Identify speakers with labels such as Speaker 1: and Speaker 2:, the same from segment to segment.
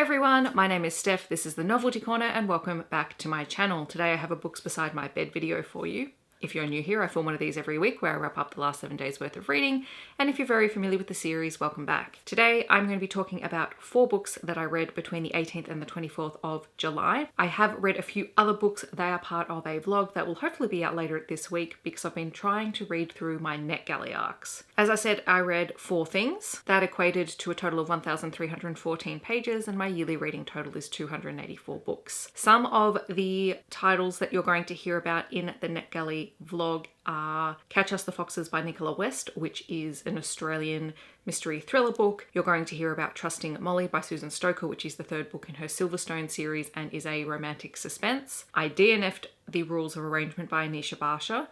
Speaker 1: everyone, my name is Steph, this is the Novelty Corner and welcome back to my channel. Today I have a books beside my bed video for you. If you're new here, I film one of these every week where I wrap up the last 7 days worth of reading, and if you're very familiar with the series, welcome back. Today I'm going to be talking about 4 books that I read between the 18th and the 24th of July. I have read a few other books. They are part of a vlog that will hopefully be out later this week because I've been trying to read through my NetGalley arcs. As I said, I read 4 things. That equated to a total of 1,314 pages and my yearly reading total is 284 books. Some of the titles that you're going to hear about in the NetGalley vlog are Catch Us the Foxes by Nicola West, which is an Australian mystery thriller book. You're going to hear about Trusting Molly by Susan Stoker, which is the 3rd book in her Silverstone series and is a romantic suspense. I DNF'd The Rules of Arrangement by Anisha Basha,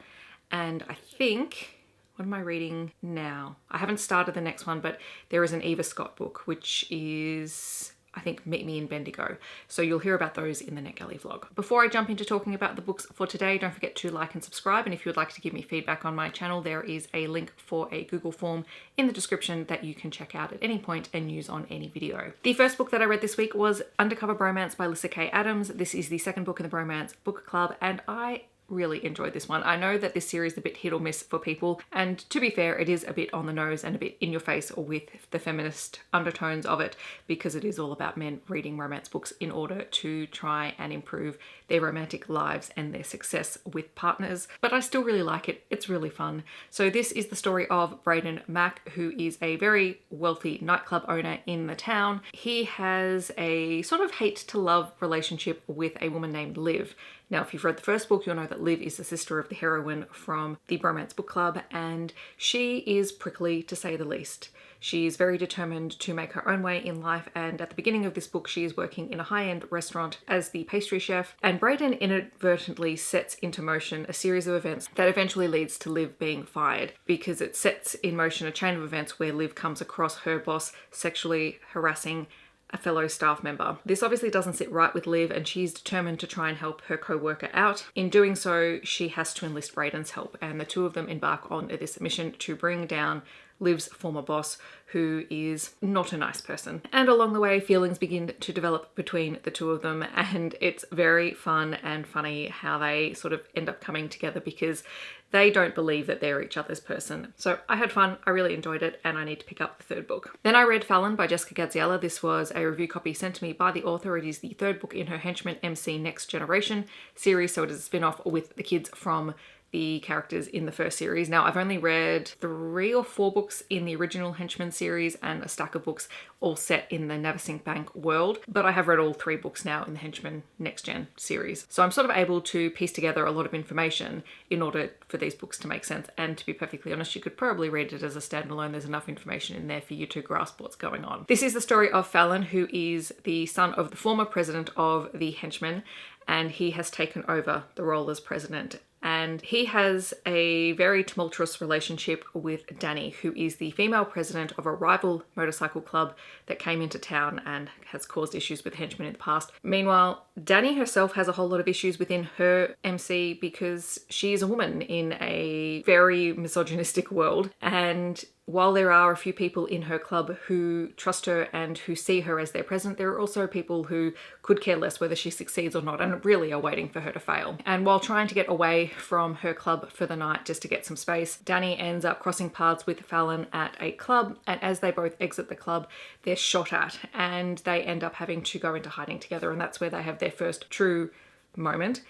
Speaker 1: and I think, what am I reading now? I haven't started the next one, but there is an Eva Scott book, which is, I think, Meet Me in Bendigo. So you'll hear about those in the NetGalley vlog. Before I jump into talking about the books for today, don't forget to like and subscribe. And if you would like to give me feedback on my channel, there is a link for a Google form in the description that you can check out at any point and use on any video. The first book that I read this week was Undercover Bromance by Lyssa Kay Adams. This is the 2nd book in the Bromance book club, and I really enjoyed this one. I know that this series is a bit hit or miss for people, and to be fair, it is a bit on the nose and a bit in your face with the feminist undertones of it, because it is all about men reading romance books in order to try and improve their romantic lives and their success with partners. But I still really like it. It's really fun. So this is the story of Braden Mack, who is a very wealthy nightclub owner in the town. He has a sort of hate to love relationship with a woman named Liv. Now, if you've read the first book, you'll know that Liv is the sister of the heroine from the Bromance book club, and she is prickly to say the least. She is very determined to make her own way in life, and at the beginning of this book, she is working in a high-end restaurant as the pastry chef, and Braden inadvertently sets into motion a series of events that eventually leads to Liv being fired, because it sets in motion a chain of events where Liv comes across her boss sexually harassing a fellow staff member. This obviously doesn't sit right with Liv, and she's determined to try and help her co-worker out. In doing so, she has to enlist Braden's help, and the two of them embark on this mission to bring down Liv's former boss, who is not a nice person. And along the way, feelings begin to develop between the two of them, and it's very fun and funny how they sort of end up coming together because they don't believe that they're each other's person. So I had fun, I really enjoyed it, and I need to pick up the 3rd book. Then I read Fallon by Jessica Gaziella. This was a review copy sent to me by the author. It is the 3rd book in her Henchman MC Next Generation series, so it is a spin-off with the kids from the characters in the first series. Now, I've only read 3 or 4 books in the original Henchman series and a stack of books all set in the Neversink Bank world, but I have read all 3 books now in the Henchman Next Gen series. So I'm sort of able to piece together a lot of information in order for these books to make sense, and to be perfectly honest, you could probably read it as a standalone. There's enough information in there for you to grasp what's going on. This is the story of Fallon, who is the son of the former president of the Henchmen, and he has taken over the role as president. And he has a very tumultuous relationship with Danny, who is the female president of a rival motorcycle club that came into town and has caused issues with henchmen in the past. Meanwhile, Danny herself has a whole lot of issues within her MC because she is a woman in a very misogynistic world, and while there are a few people in her club who trust her and who see her as their president, there are also people who could care less whether she succeeds or not and really are waiting for her to fail. And while trying to get away from her club for the night just to get some space, Danny ends up crossing paths with Fallon at a club, and as they both exit the club, they're shot at and they end up having to go into hiding together, and that's where they have their first true moment.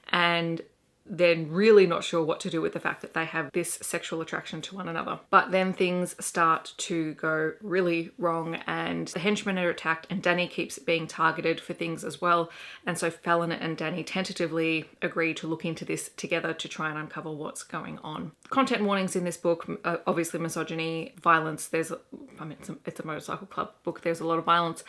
Speaker 1: And they're really not sure what to do with the fact that they have this sexual attraction to one another. But then things start to go really wrong, and the henchmen are attacked, and Danny keeps being targeted for things as well. And so Fallon and Danny tentatively agree to look into this together to try and uncover what's going on. Content warnings in this book, obviously misogyny, violence. It's a motorcycle club book. There's a lot of violence,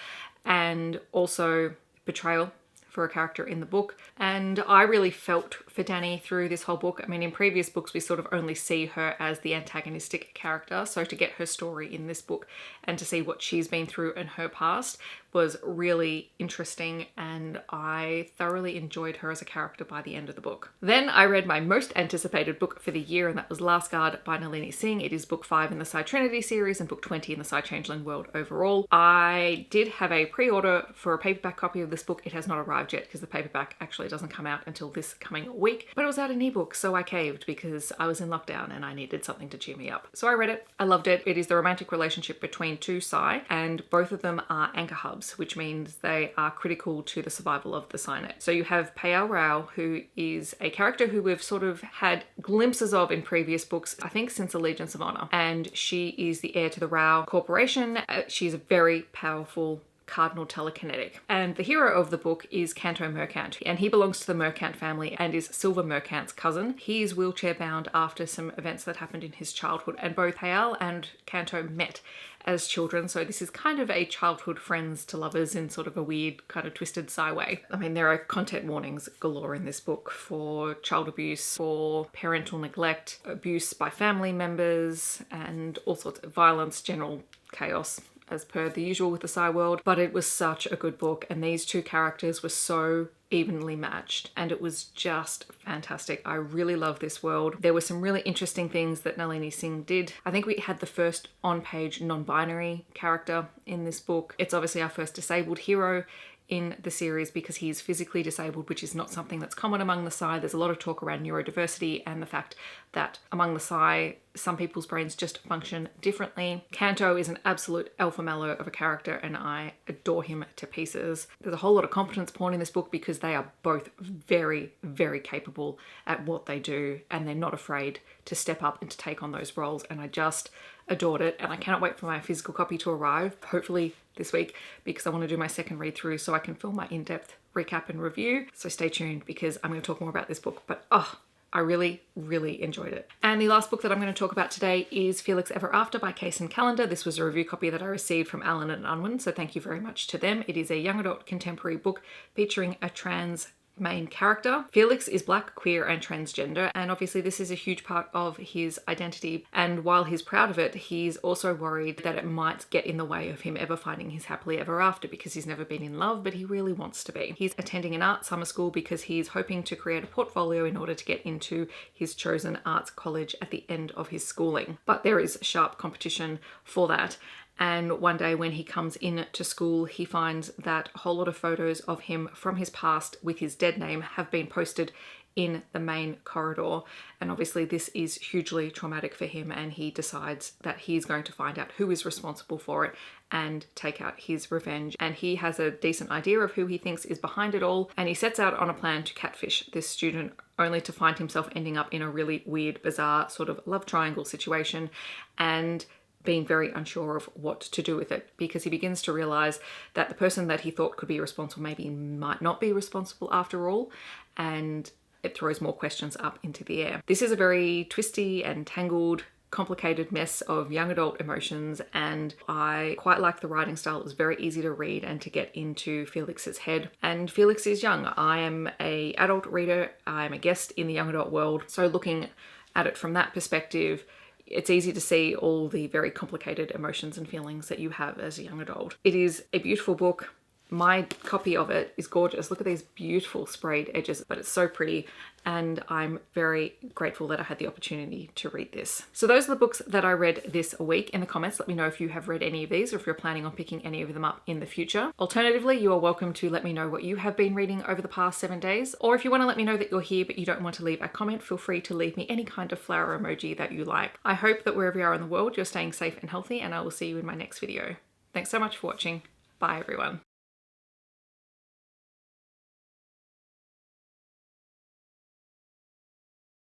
Speaker 1: and also betrayal for a character in the book. And I really felt for Danny through this whole book. I mean, in previous books, we sort of only see her as the antagonistic character. So to get her story in this book and to see what she's been through in her past was really interesting, and I thoroughly enjoyed her as a character by the end of the book. Then I read my most anticipated book for the year, and that was Last Guard by Nalini Singh. It is book 5 in the Psy-Trinity series and book 20 in the Psy-Changeling world overall. I did have a pre-order for a paperback copy of this book. It has not arrived yet because the paperback actually doesn't come out until this coming week, but it was out in ebook, so I caved because I was in lockdown and I needed something to cheer me up. So I read it. I loved it. It is the romantic relationship between two Psy, and both of them are anchor hubs, which means they are critical to the survival of the Psynet. So you have Payal Rao, who is a character who we've sort of had glimpses of in previous books, I think since Allegiance of Honor, and she is the heir to the Rao Corporation. She's a very powerful cardinal telekinetic. And the hero of the book is Canto Mercant, and he belongs to the Mercant family and is Silver Mercant's cousin. He is wheelchair bound after some events that happened in his childhood, and both Payal and Canto met as children, so this is kind of a childhood friends to lovers in sort of a weird kind of twisted Psy way. I mean, there are content warnings galore in this book for child abuse, for parental neglect, abuse by family members, and all sorts of violence, general chaos, as per the usual with the Psy world. But it was such a good book, and these two characters were so evenly matched, and it was just fantastic. I really love this world. There were some really interesting things that Nalini Singh did. I think we had the first on-page non-binary character in this book. It's obviously our first disabled hero in the series because he's physically disabled, which is not something that's common among the Psy. There's a lot of talk around neurodiversity and the fact that among the Psy, some people's brains just function differently. Canto is an absolute alpha male of a character, and I adore him to pieces. There's a whole lot of competence porn in this book because they are both very, very capable at what they do, and they're not afraid to step up and to take on those roles, and I just adored it. And I cannot wait for my physical copy to arrive, hopefully this week, because I want to do my second read through so I can film my in-depth recap and review. So stay tuned because I'm going to talk more about this book, but I really, really enjoyed it. And the last book that I'm going to talk about today is Felix Ever After by Kaysen Calendar. This was a review copy that I received from Alan and Unwin, so thank you very much to them. It is a young adult contemporary book featuring a trans main character. Felix is black, queer, and transgender, and obviously this is a huge part of his identity, and while he's proud of it, he's also worried that it might get in the way of him ever finding his happily ever after because he's never been in love, but he really wants to be. He's attending an art summer school because he's hoping to create a portfolio in order to get into his chosen arts college at the end of his schooling, but there is sharp competition for that. And one day when he comes in to school, he finds that a whole lot of photos of him from his past with his dead name have been posted in the main corridor. And obviously this is hugely traumatic for him, and he decides that he's going to find out who is responsible for it and take out his revenge. And he has a decent idea of who he thinks is behind it all, and he sets out on a plan to catfish this student, only to find himself ending up in a really weird, bizarre sort of love triangle situation, and being very unsure of what to do with it, because he begins to realize that the person that he thought could be responsible maybe might not be responsible after all, and it throws more questions up into the air. This is a very twisty and tangled, complicated mess of young adult emotions, and I quite like the writing style. It was very easy to read and to get into Felix's head. And Felix is young. I am an adult reader. I'm a guest in the young adult world, so looking at it from that perspective, it's easy to see all the very complicated emotions and feelings that you have as a young adult. It is a beautiful book. My copy of it is gorgeous. Look at these beautiful sprayed edges, but it's so pretty, and I'm very grateful that I had the opportunity to read this. So those are the books that I read this week. In the comments, let me know if you have read any of these or if you're planning on picking any of them up in the future. Alternatively, you are welcome to let me know what you have been reading over the past 7 days, or if you want to let me know that you're here but you don't want to leave a comment, feel free to leave me any kind of flower emoji that you like. I hope that wherever you are in the world, you're staying safe and healthy, and I will see you in my next video. Thanks so much for watching. Bye everyone.